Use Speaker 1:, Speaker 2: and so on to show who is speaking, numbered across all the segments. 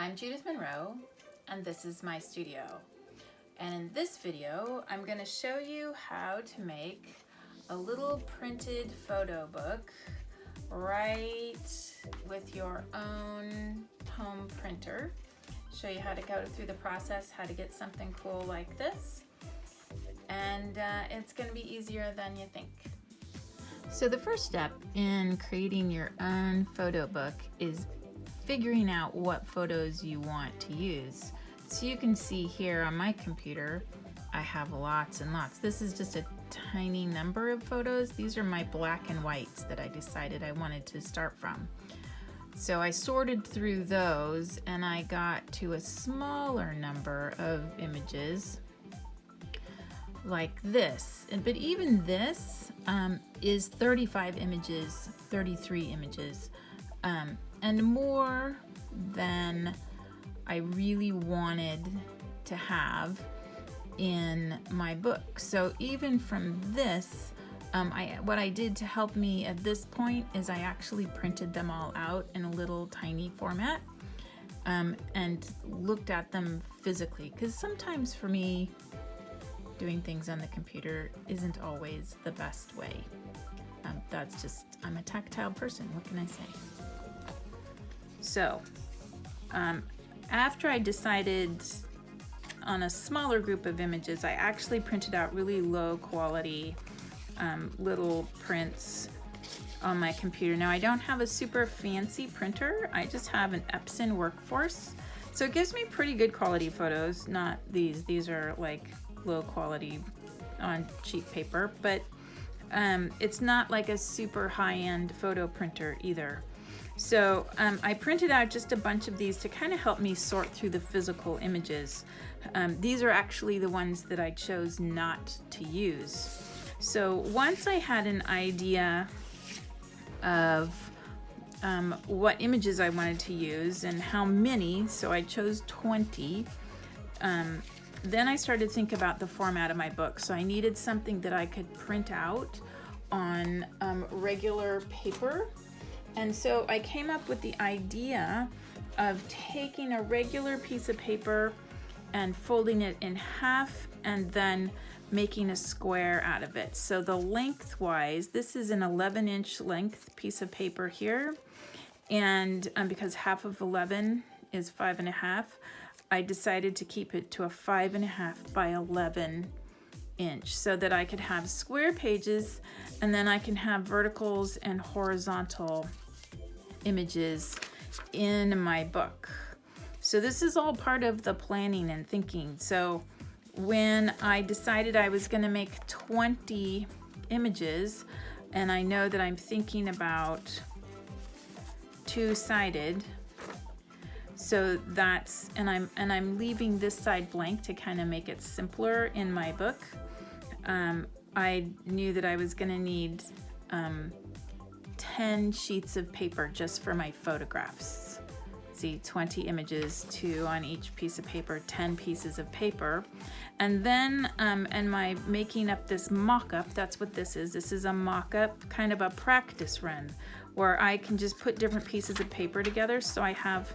Speaker 1: I'm Judith Monroe, and this is my studio. And in this video, I'm going to show you how to make a little printed photo book right with your own home printer. Show you how to go through the process, how to get something cool like this. And it's going to be easier than you think. So the first step in creating your own photo book is figuring out what photos you want to use. So you can see here on my computer, I have lots and lots. This is just a tiny number of photos. These are my black and whites that I decided I wanted to start from. So I sorted through those and I got to a smaller number of images like this. But even this is 35 images, 33 images. And more than I really wanted to have in my book. So even from this, what I did to help me at this point is I actually printed them all out in a little tiny format and looked at them physically. Because sometimes for me, doing things on the computer isn't always the best way. That's just, I'm a tactile person, what can I say? So, after I decided on a smaller group of images, I actually printed out really low quality little prints on my computer. Now I don't have a super fancy printer, I just have an Epson Workforce. So it gives me pretty good quality photos, not these. These are like low quality on cheap paper, but it's not like a super high-end photo printer either. So I printed out just a bunch of these to kind of help me sort through the physical images. These are actually the ones that I chose not to use. So once I had an idea of what images I wanted to use and how many, so I chose 20, then I started to think about the format of my book. So I needed something that I could print out on regular paper. And so I came up with the idea of taking a regular piece of paper and folding it in half and then making a square out of it. So the lengthwise, this is an 11-inch length piece of paper here. And because half of 11 is 5.5, I decided to keep it to a 5.5 by 11 inch so that I could have square pages and then I can have verticals and horizontal images in my book. So this is all part of the planning and thinking. So when I decided I was going to make 20 images, and I know that I'm thinking about two-sided, so that's, and I'm leaving this side blank to kind of make it simpler in my book. I knew that I was going to need 10 sheets of paper just for my photographs. See, 20 images, 2 on each piece of paper, 10 pieces of paper. And then, and my making up this mock-up, that's what this is. This is a mock-up, kind of a practice run, where I can just put different pieces of paper together. So I have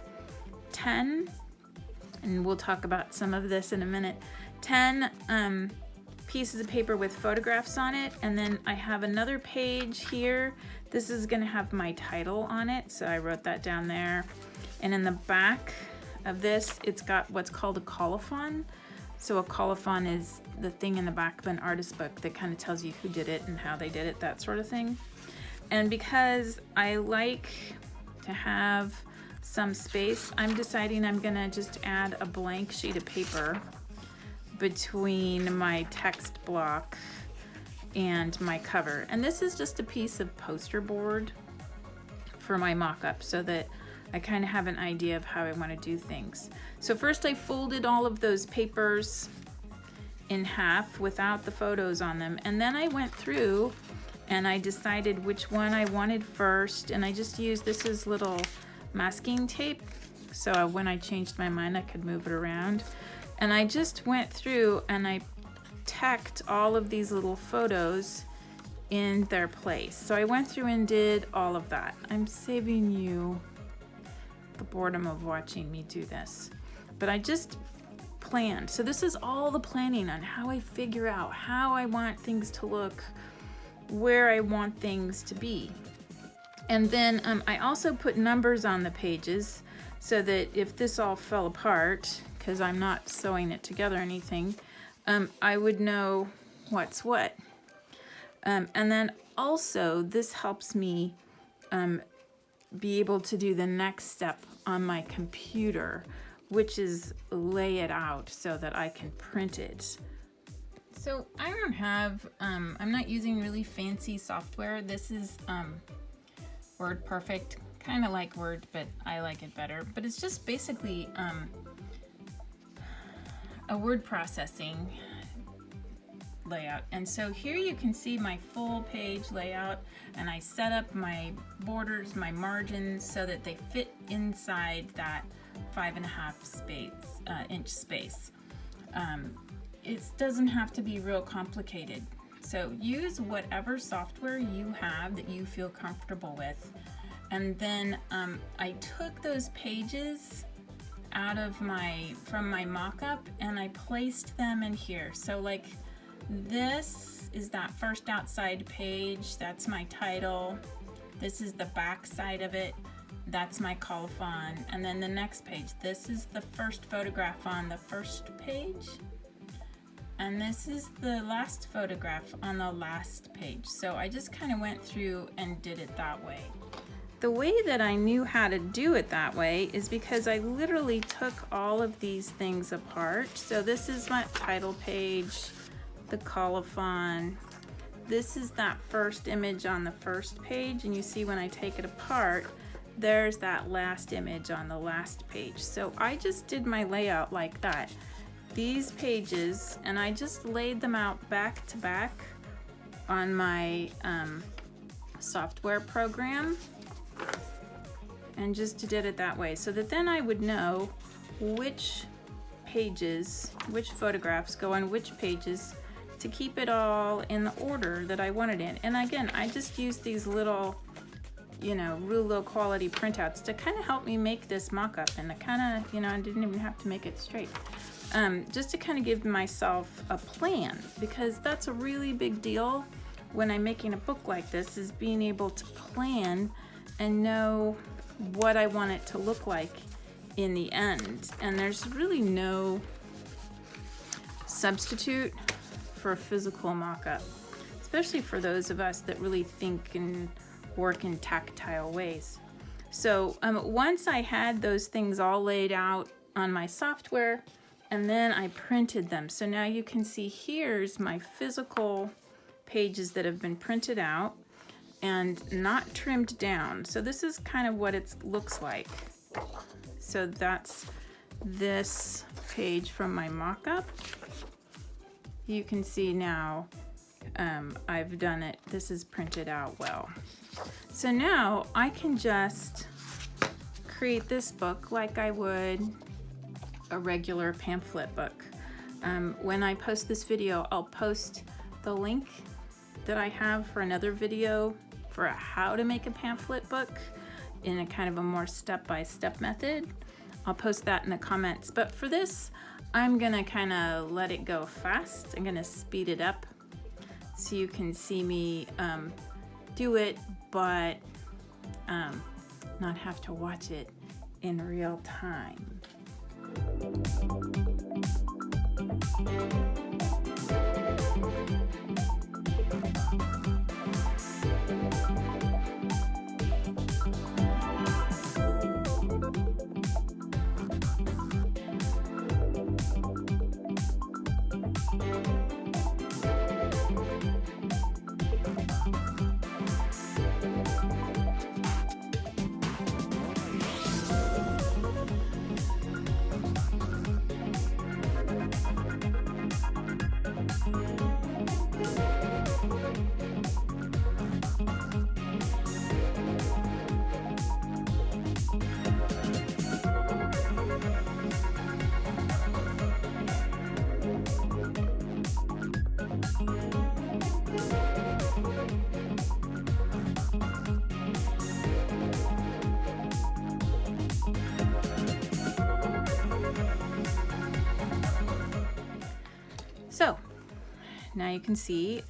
Speaker 1: 10, and we'll talk about some of this in a minute, 10 pieces of paper with photographs on it, and then I have another page here. This is going to have my title on it, so I wrote that down there. And in the back of this, it's got what's called a colophon. So a colophon is the thing in the back of an artist book that kind of tells you who did it and how they did it, that sort of thing. And because I like to have some space, I'm deciding I'm going to just add a blank sheet of paper between my text block and my cover. And this is just a piece of poster board for my mock-up so that I kind of have an idea of how I want to do things. So first I folded all of those papers in half without the photos on them, and then I went through and I decided which one I wanted first, and I just used, this is little masking tape, so when I changed my mind I could move it around. And I just went through and I tacked all of these little photos in their place. So I went through and did all of that. I'm saving you the boredom of watching me do this. But I just planned. So this is all the planning on how I figure out how I want things to look, where I want things to be. And then I also put numbers on the pages so that if this all fell apart, because I'm not sewing it together or anything, I would know what's what. And then also this helps me be able to do the next step on my computer, which is lay it out so that I can print it. So I don't have, I'm not using really fancy software. This is WordPerfect, kind of like Word, but I like it better. But it's just basically a word processing layout. And so here you can see my full page layout, and I set up my borders, my margins, so that they fit inside that 5.5 inch space. It doesn't have to be real complicated. So use whatever software you have that you feel comfortable with. And then I took those pages out of from my mock-up and I placed them in here. So like this is that first outside page, that's my title. This is the back side of it, that's my colophon. And then the next page, this is the first photograph on the first page. And this is the last photograph on the last page. So I just kind of went through and did it that way. The way that I knew how to do it that way is because I literally took all of these things apart. So this is my title page, the colophon. This is that first image on the first page, and you see when I take it apart, there's that last image on the last page. So I just did my layout like that. These pages, and I just laid them out back to back on my software program, and just did it that way so that then I would know which pages, which photographs go on which pages to keep it all in the order that I wanted in. And again, I just used these little, real low quality printouts to kind of help me make this mock-up, and I didn't even have to make it straight. Just to kind of give myself a plan, because that's a really big deal when I'm making a book like this, is being able to plan and know what I want it to look like in the end. And there's really no substitute for a physical mock-up, especially for those of us that really think and work in tactile ways. So once I had those things all laid out on my software, and then I printed them. So now you can see here's my physical pages that have been printed out and not trimmed down. So this is kind of what it looks like. So that's this page from my mock-up. You can see now I've done it. This is printed out well. So now I can just create this book like I would a regular pamphlet book. When I post this video, I'll post the link that I have for another video for how to make a pamphlet book in a kind of a more step-by-step method. I'll post that in the comments. But for this, I'm gonna kind of let it go fast. I'm gonna speed it up so you can see me do it, but not have to watch it in real time. now you can see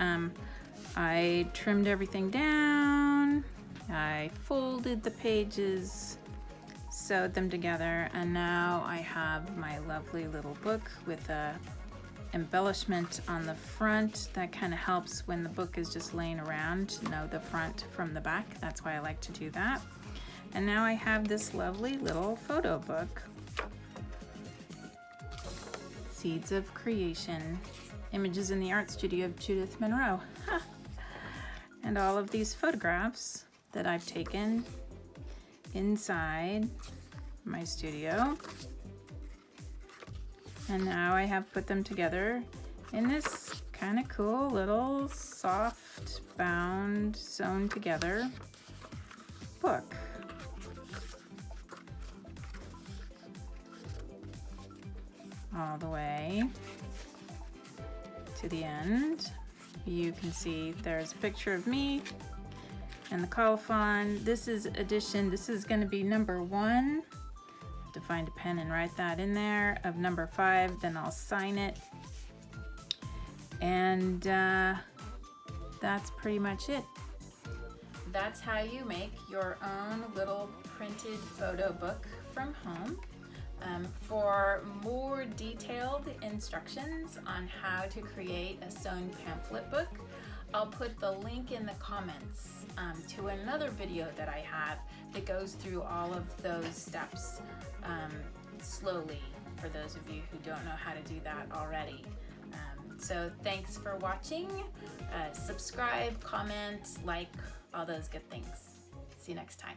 Speaker 1: I trimmed everything down, I folded the pages, sewed them together, and now I have my lovely little book with a embellishment on the front that kind of helps when the book is just laying around to know the front from the back. That's why I like to do that. And now I have this lovely little photo book, Seeds of Creation, Images in the Art Studio of Judith Monroe. And all of these photographs that I've taken inside my studio. And now I have put them together in this kind of cool little soft bound sewn together book. All the way to the end. You can see there's a picture of me and the colophon. This is going to be number 1. To find a pen and write that in there, of number 5, then I'll sign it. And that's pretty much it. That's how you make your own little printed photo book from home. For more detailed instructions on how to create a sewn pamphlet book, I'll put the link in the comments to another video that I have that goes through all of those steps slowly for those of you who don't know how to do that already. So thanks for watching. Subscribe, comment, like, all those good things. See you next time.